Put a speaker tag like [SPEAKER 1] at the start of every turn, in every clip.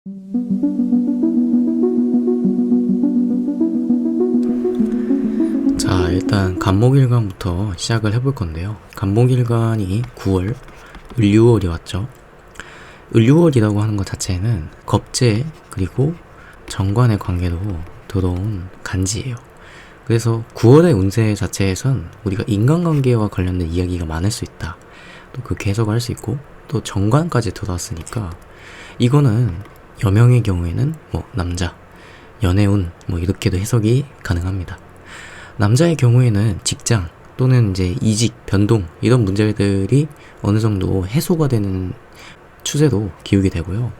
[SPEAKER 1] 자, 일단 간목일간부터 시작을 해볼 건데요. 간목일간이 9월, 을유월이 왔죠. 을유월이라고 하는 것 자체는 겁재 그리고 정관의 관계로 들어온 간지예요. 그래서 9월의 운세 자체에선 우리가 인간관계와 관련된 이야기가 많을 수 있다. 또 그렇게 해석을 할 수 있고, 또 정관까지 들어왔으니까 이거는 여명의 경우에는 남자, 연애운 이렇게도 해석이 가능합니다. 남자의 경우에는 직장 또는 이제 이직, 변동 이런 문제들이 어느 정도 해소가 되는 추세로 기울게 되고요.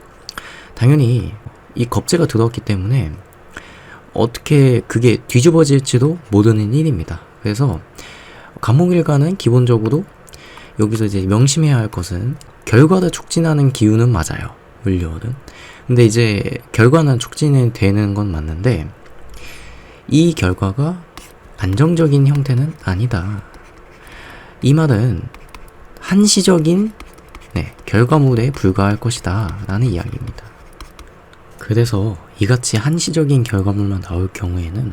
[SPEAKER 1] 당연히 이 겁재가 들어왔기 때문에 어떻게 그게 뒤집어질지도 모르는 일입니다. 그래서 간목일간은 기본적으로 여기서 이제 명심해야 할 것은 결과를 촉진하는 기운은 맞아요. 을유월은. 근데 이제 결과는 촉진이 되는 건 맞는데 이 결과가 안정적인 형태는 아니다. 이 말은 한시적인 결과물에 불과할 것이다 라는 이야기입니다. 그래서 이같이 한시적인 결과물만 나올 경우에는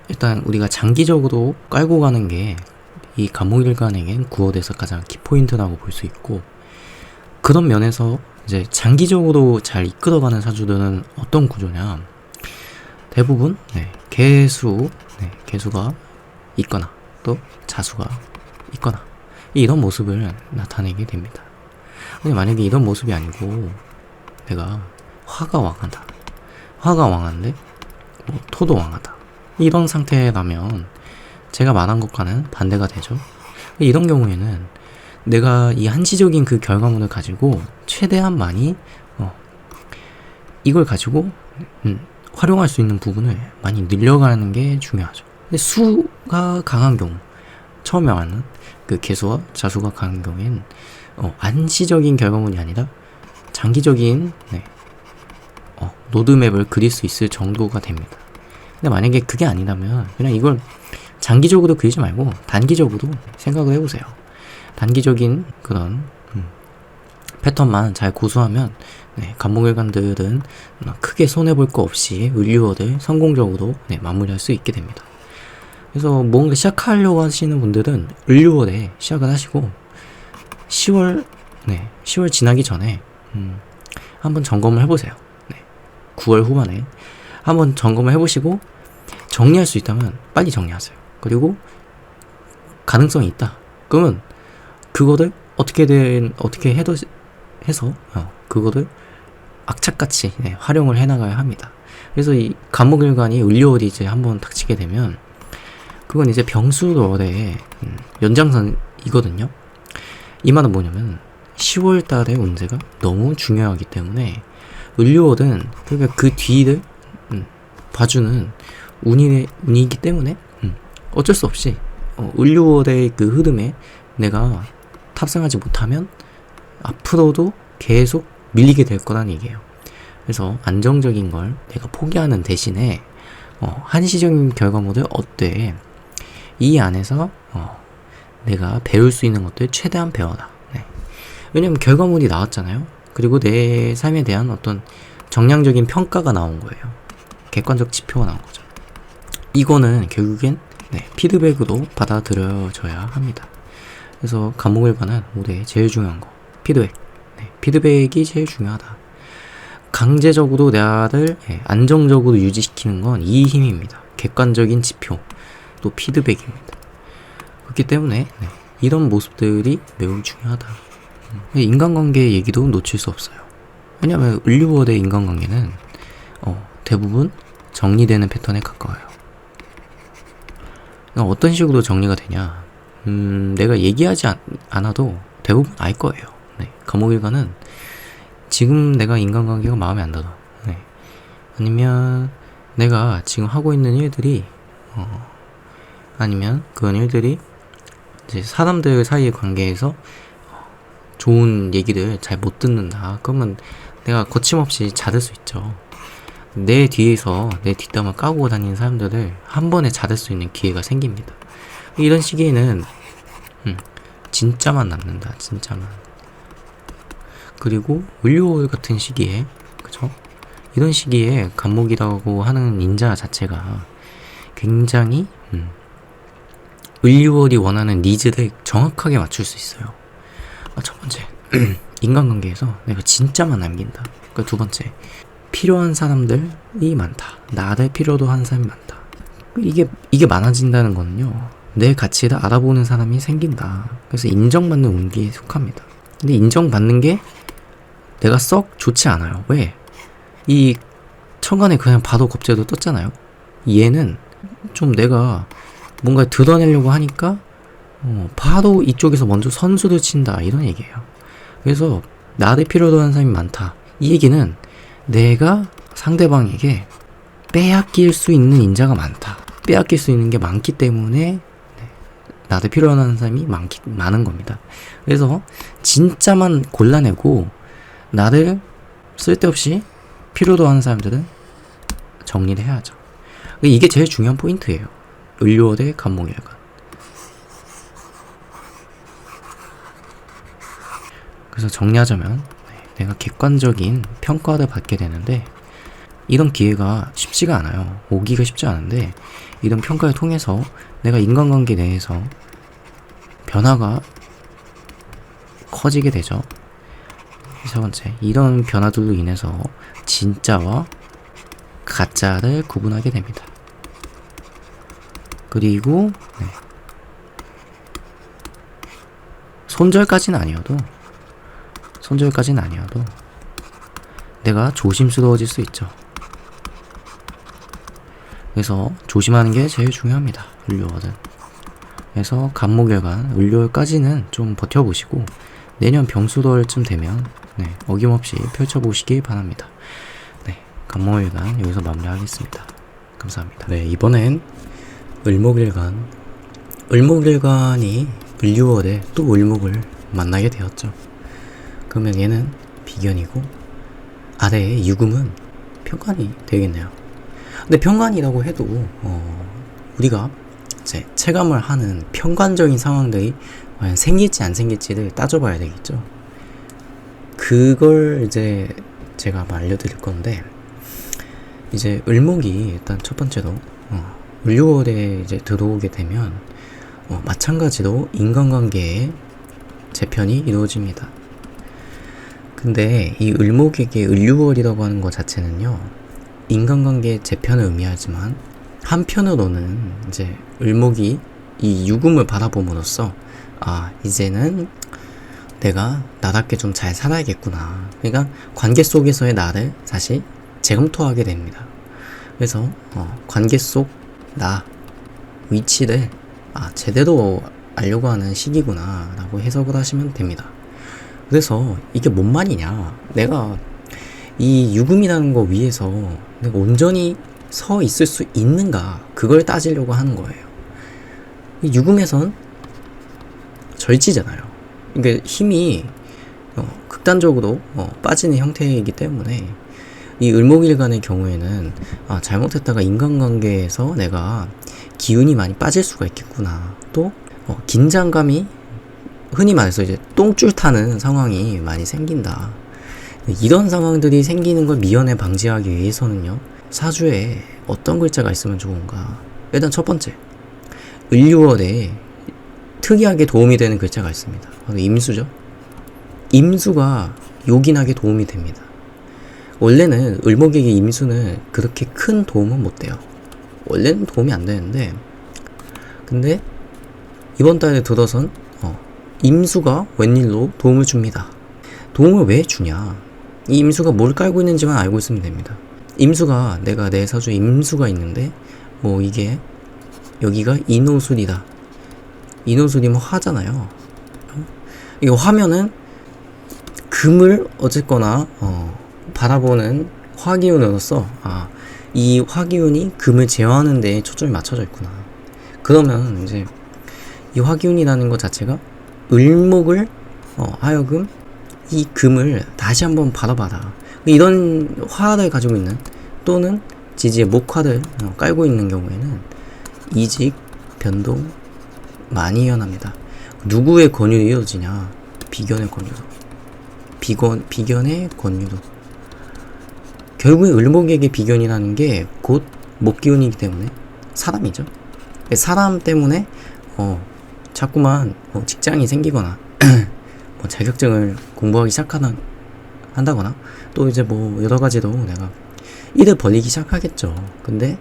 [SPEAKER 1] 일단 우리가 장기적으로 깔고 가는 게 이 간목일간에겐 9월에서 가장 키포인트라고 볼 수 있고, 그런 면에서 이제 장기적으로 잘 이끌어가는 사주들은 어떤 구조냐, 대부분 개수가 있거나 또 자수가 있거나 이런 모습을 나타내게 됩니다. 근데 만약에 이런 모습이 아니고 내가 화가 왕한데 토도 왕하다 이런 상태라면 제가 말한 것과는 반대가 되죠. 이런 경우에는 내가 이 한시적인 그 결과물을 가지고 최대한 많이 이걸 가지고 활용할 수 있는 부분을 많이 늘려가는 게 중요하죠. 근데 수가 강한 경우, 처음에 말하는 그 개수와 자수가 강한 경우에는 안시적인 결과물이 아니라 장기적인 로드맵을 그릴 수 있을 정도가 됩니다. 근데 만약에 그게 아니라면 그냥 이걸 장기적으로 그리지 말고 단기적으로 생각을 해보세요. 단기적인 그런 패턴만 잘 고수하면 간목일간들은 크게 손해볼 거 없이 을유월을 성공적으로 마무리할 수 있게 됩니다. 그래서 뭔가 시작하려고 하시는 분들은 을유월에 시작을 하시고 10월 지나기 전에 한번 점검을 해보세요. 9월 후반에 한번 점검을 해보시고 정리할 수 있다면 빨리 정리하세요. 그리고 가능성이 있다 그러면 그거를 어떻게 해서 그거를 악착같이 활용을 해나가야 합니다. 그래서 이 간목일간이 을유월이 이제 한번 닥치게 되면 그건 이제 병수월의 연장선이거든요. 이 말은 뭐냐면 10월 달의 운세가 너무 중요하기 때문에 을유월은 그러니까 그 뒤를 봐주는 운이기 때문에 어쩔 수 없이 을유월의 그 흐름에 내가 탑승하지 못하면 앞으로도 계속 밀리게 될 거란 얘기예요. 그래서 안정적인 걸 내가 포기하는 대신에 한시적인 결과물을 얻되 이 안에서 내가 배울 수 있는 것들 최대한 배워라. 왜냐면 결과물이 나왔잖아요. 그리고 내 삶에 대한 어떤 정량적인 평가가 나온 거예요. 객관적 지표가 나온 거죠. 이거는 결국엔 피드백으로 받아들여져야 합니다. 그래서 간목일간은 올해 제일 중요한 거 피드백. 피드백이 제일 중요하다. 강제적으로 나를 안정적으로 유지시키는 건 이 힘입니다. 객관적인 지표 또 피드백입니다. 그렇기 때문에 이런 모습들이 매우 중요하다. 인간관계 얘기도 놓칠 수 없어요. 왜냐하면 을유월의 인간관계는 대부분 정리되는 패턴에 가까워요. 어떤 식으로 정리가 되냐, 내가 얘기하지 않아도 대부분 알 거예요. 간목일간은 지금 내가 인간관계가 마음에 안 들어, 아니면 내가 지금 하고 있는 일들이 아니면 그런 일들이 이제 사람들 사이의 관계에서 좋은 얘기를 잘 못 듣는다. 그러면 내가 거침없이 자를 수 있죠. 내 뒤에서 내 뒷담화 까고 다니는 사람들을 한 번에 자를 수 있는 기회가 생깁니다. 이런 시기에는 진짜만 남는다. 진짜만. 그리고 을유월 같은 시기에 이런 시기에 간목이라고 하는 인자 자체가 굉장히 을류월이 원하는 니즈를 정확하게 맞출 수 있어요. 첫 번째, 인간관계에서 내가 진짜만 남긴다. 그러니까 두 번째, 필요한 사람들이 많다. 나를 필요도 하는 사람이 많다. 이게 많아진다는 거는요, 내 가치를 알아보는 사람이 생긴다. 그래서 인정받는 운기에 속합니다. 근데 인정받는 게 내가 썩 좋지 않아요. 왜? 이 천간에 그냥 봐도 겁재도 떴잖아요. 얘는 좀 내가 뭔가 드러내려고 하니까 바로 이쪽에서 먼저 선수를 친다, 이런 얘기예요. 그래서 나를 필요로 하는 사람이 많다. 이 얘기는 내가 상대방에게 빼앗길 수 있는 인자가 많다. 빼앗길 수 있는 게 많기 때문에 나를 필요로 하는 사람이 많은 겁니다. 그래서 진짜만 골라내고 나를 쓸데없이 필요로 하는 사람들은 정리를 해야죠. 이게 제일 중요한 포인트예요. 을류월의 간목일간. 그래서 정리하자면 내가 객관적인 평가를 받게 되는데, 이런 기회가 쉽지가 않아요. 오기가 쉽지 않은데, 이런 평가를 통해서 내가 인간관계 내에서 변화가 커지게 되죠. 세 번째, 이런 변화들로 인해서 진짜와 가짜를 구분하게 됩니다. 그리고 손절까지는 아니어도 내가 조심스러워질 수 있죠. 그래서 조심하는 게 제일 중요합니다. 을류월은. 그래서 간목일간 을류월까지는 좀 버텨보시고 내년 병수월쯤 되면 어김없이 펼쳐보시기 바랍니다. 간목일간 여기서 마무리하겠습니다. 감사합니다. 이번엔 을목일간이 을류월에 또 을목을 만나게 되었죠. 그러면 얘는 비견이고 아래의 유금은 편관이 되겠네요. 근데 편관이라고 해도 우리가 이제 체감을 하는 편관적인 상황들이 과연 생길지 안 생길지를 따져봐야 되겠죠. 그걸 이제 제가 알려드릴 건데, 이제 을목이 일단 첫 번째로 을류월에 이제 들어오게 되면 마찬가지로 인간관계에 재편이 이루어집니다. 근데 이 을목에게 을류월이라고 하는 것 자체는요, 인간관계의 재편을 의미하지만 한편으로는 이제 을목이 이 유금을 바라봄으로써 이제는 내가 나답게 좀 잘 살아야겠구나. 그러니까 관계 속에서의 나를 다시 재검토하게 됩니다. 그래서 관계 속 나 위치를 제대로 알려고 하는 시기구나 라고 해석을 하시면 됩니다. 그래서 이게 뭔 말이냐, 내가 이 유금이라는 거 위에서 내가 온전히 서 있을 수 있는가, 그걸 따지려고 하는 거예요. 이 유금에선 절지잖아요. 그러니까 힘이 극단적으로 빠지는 형태이기 때문에 이 을목일간의 경우에는 잘못했다가 인간관계에서 내가 기운이 많이 빠질 수가 있겠구나, 또 긴장감이 흔히 말해서 이제 똥줄 타는 상황이 많이 생긴다. 이런 상황들이 생기는 걸 미연에 방지하기 위해서는요, 사주에 어떤 글자가 있으면 좋은가. 일단 첫 번째, 을류월에 특이하게 도움이 되는 글자가 있습니다. 바로 임수죠. 임수가 요긴하게 도움이 됩니다. 원래는 을목에게 임수는 그렇게 큰 도움은 못 돼요. 원래는 도움이 안 되는데, 근데 이번 달에 들어선 임수가 웬일로 도움을 줍니다. 도움을 왜 주냐, 이 임수가 뭘 깔고 있는지만 알고 있으면 됩니다. 임수가, 내가 내 사주에 임수가 있는데 이게 여기가 인호술이다. 인호술이면 화잖아요. 이거 화면은 금을 어쨌거나 바라보는 화기운으로서 이 화기운이 금을 제어하는 데에 초점이 맞춰져 있구나. 그러면 이제 이 화기운이라는 것 자체가 을목을 하여금 이 금을 다시 한번 바라봐라. 이런 화를 가지고 있는, 또는 지지의 목화를 깔고 있는 경우에는 이직, 변동 많이 일어납니다. 누구의 권유로 이어지냐? 비견의 권유로. 비견의 권유로. 결국에 을목에게 비견이라는 게 곧 목기운이기 때문에 사람이죠. 사람 때문에 자꾸만 직장이 생기거나 뭐 자격증을 공부하기 한다거나 또 이제 뭐 여러 가지로 내가 일을 벌리기 시작하겠죠. 근데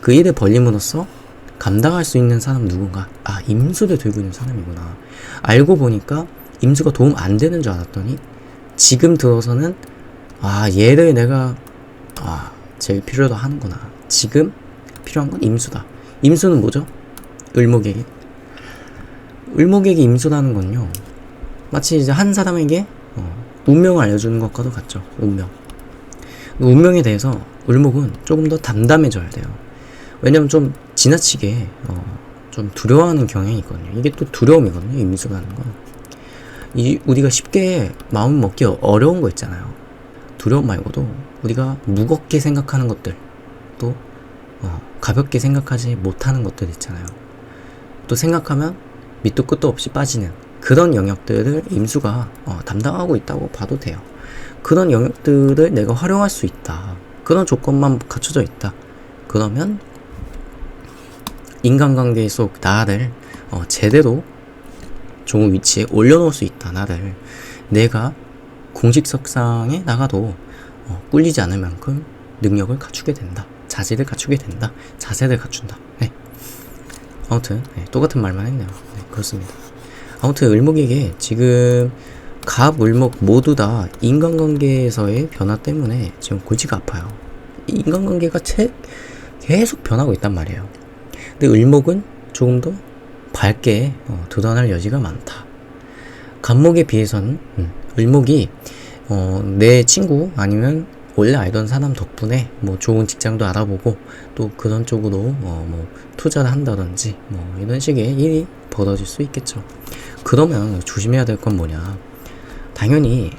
[SPEAKER 1] 그 일을 벌림으로써 감당할 수 있는 사람 누군가, 임수를 들고 있는 사람이구나. 알고 보니까 임수가 도움 안 되는 줄 알았더니 지금 들어서는 얘를 내가 제일 필요로 하는구나. 지금 필요한 건 임수다. 임수는 뭐죠? 을목에게 임수라는 건요, 마치 이제 한 사람에게 운명을 알려주는 것과도 같죠. 운명에 대해서 을목은 조금 더 담담해져야 돼요. 왜냐면 좀 지나치게 좀 두려워하는 경향이 있거든요. 이게 또 두려움이거든요. 임수라는 건. 우리가 쉽게 마음 먹기 어려운 거 있잖아요. 두려움 말고도 우리가 무겁게 생각하는 것들, 또 가볍게 생각하지 못하는 것들 있잖아요. 또 생각하면 밑도 끝도 없이 빠지는 그런 영역들을 임수가 담당하고 있다고 봐도 돼요. 그런 영역들을 내가 활용할 수 있다. 그런 조건만 갖춰져 있다. 그러면 인간관계 속 나를 제대로 좋은 위치에 올려놓을 수 있다. 나를 내가 공식석상에 나가도 꿀리지 않을 만큼 능력을 갖추게 된다. 자질을 갖추게 된다. 자세를 갖춘다. 네. 아무튼 똑같은 말만 했네요. 네, 그렇습니다. 아무튼 을목에게 지금 갑, 을목 모두 다 인간관계에서의 변화 때문에 지금 골치가 아파요. 인간관계가 계속 변하고 있단 말이에요. 근데 을목은 조금 더 밝게 드러날 여지가 많다. 갑목에 비해서는 을목이 내 친구 아니면 원래 알던 사람 덕분에 뭐 좋은 직장도 알아보고 또 그런 쪽으로 뭐 투자를 한다든지 뭐 이런 식의 일이 벌어질 수 있겠죠. 그러면 조심해야 될 건 뭐냐? 당연히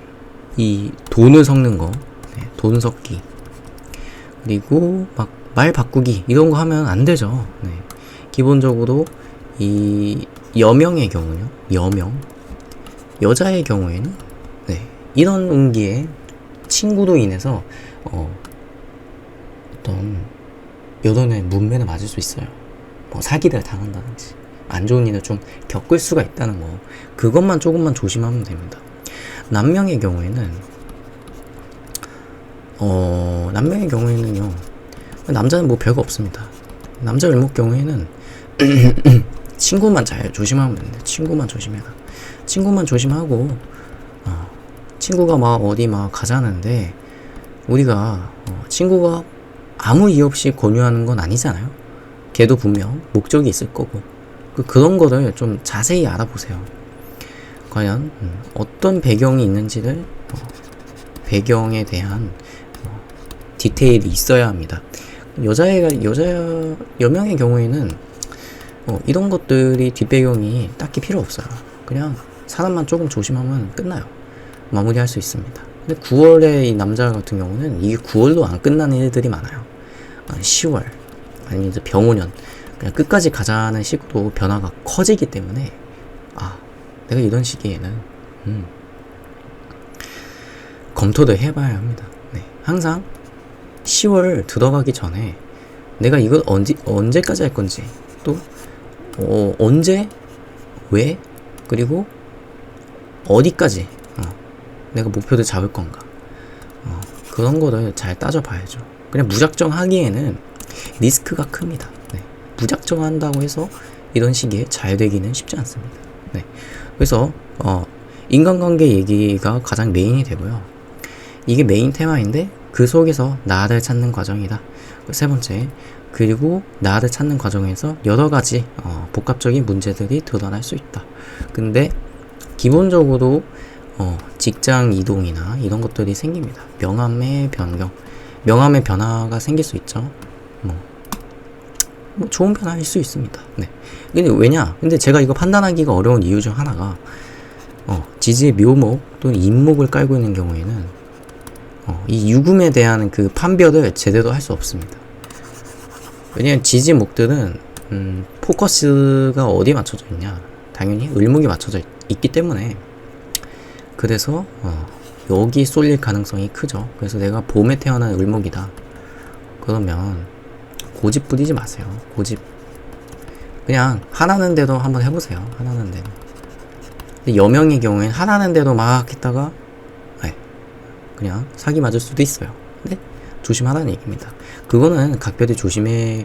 [SPEAKER 1] 이 돈을 섞는 거, 돈 섞기, 그리고 막 말 바꾸기 이런 거 하면 안 되죠. 네. 기본적으로 이 여명의 경우요, 여자의 경우에는 이런 운기에 친구로 인해서 어떤 여론의 문매를 맞을 수 있어요. 뭐 사기를 당한다든지 안 좋은 일을 좀 겪을 수가 있다는 거, 그것만 조금만 조심하면 됩니다. 남명의 경우에는요, 남자는 뭐 별거 없습니다. 남자 을목 경우에는 친구만 잘 조심하면 됩니다. 친구만 조심해라. 친구만 조심하고 친구가 막 어디 막 가자는데 우리가 친구가 아무 이유 없이 권유하는 건 아니잖아요. 걔도 분명 목적이 있을 거고 그런 거를 좀 자세히 알아보세요. 과연 어떤 배경이 있는지를 배경에 대한 디테일이 있어야 합니다. 여명의 경우에는 이런 것들이 뒷배경이 딱히 필요 없어요. 그냥 사람만 조금 조심하면 끝나요. 마무리할 수 있습니다. 근데 9월에 이 남자 같은 경우는 이게 9월도 안 끝나는 일들이 많아요. 10월 아니면 이제 병오년, 그냥 끝까지 가자는 식으로 변화가 커지기 때문에 내가 이런 시기에는 검토를 해봐야 합니다. 네. 항상 10월 들어가기 전에 내가 이걸 언제까지 할 건지, 또 언제, 왜, 그리고 어디까지 내가 목표를 잡을 건가, 그런 거를 잘 따져봐야죠. 그냥 무작정 하기에는 리스크가 큽니다. 네. 무작정 한다고 해서 이런 시기에 잘 되기는 쉽지 않습니다. 네. 그래서 인간관계 얘기가 가장 메인이 되고요. 이게 메인 테마인데 그 속에서 나를 찾는 과정이다. 세 번째, 그리고 나를 찾는 과정에서 여러 가지 복합적인 문제들이 드러날 수 있다. 근데 기본적으로 직장 이동이나 이런 것들이 생깁니다. 명함의 변경, 명함의 변화가 생길 수 있죠. 뭐 좋은 변화일 수 있습니다. 네. 근데 제가 이거 판단하기가 어려운 이유 중 하나가 지지의 묘목 또는 인목을 깔고 있는 경우에는 이 유금에 대한 그 판별을 제대로 할 수 없습니다. 왜냐면 지지목들은 포커스가 어디에 맞춰져 있냐, 당연히 을목이 맞춰져 있기 때문에, 그래서 여기 쏠릴 가능성이 크죠. 그래서 내가 봄에 태어난 을목이다. 그러면 고집 부리지 마세요. 고집. 그냥 하라는 대로 한번 해보세요. 하라는 대로. 근데 여명의 경우엔 하라는 대로 막 했다가 그냥 사기 맞을 수도 있어요. 근데 조심하라는 얘기입니다. 그거는 각별히 조심해야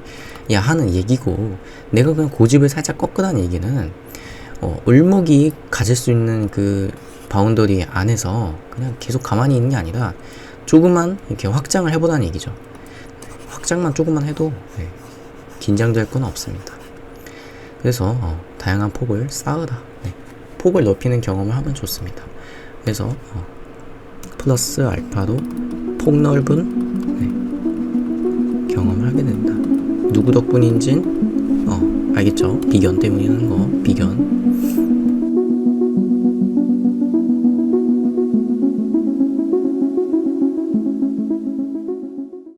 [SPEAKER 1] 하는 얘기고, 내가 그냥 고집을 살짝 꺾으라는 얘기는 을목이 가질 수 있는 그 바운더리 안에서 그냥 계속 가만히 있는 게 아니라 조금만 이렇게 확장을 해보라는 얘기죠. 확장만 조금만 해도 긴장될 건 없습니다. 그래서 다양한 폭을 쌓으라. 폭을 넓히는 경험을 하면 좋습니다. 그래서 플러스 알파로 폭넓은 경험을 하게 된다. 누구 덕분인진 알겠죠? 비견 때문이라는 거. 비견.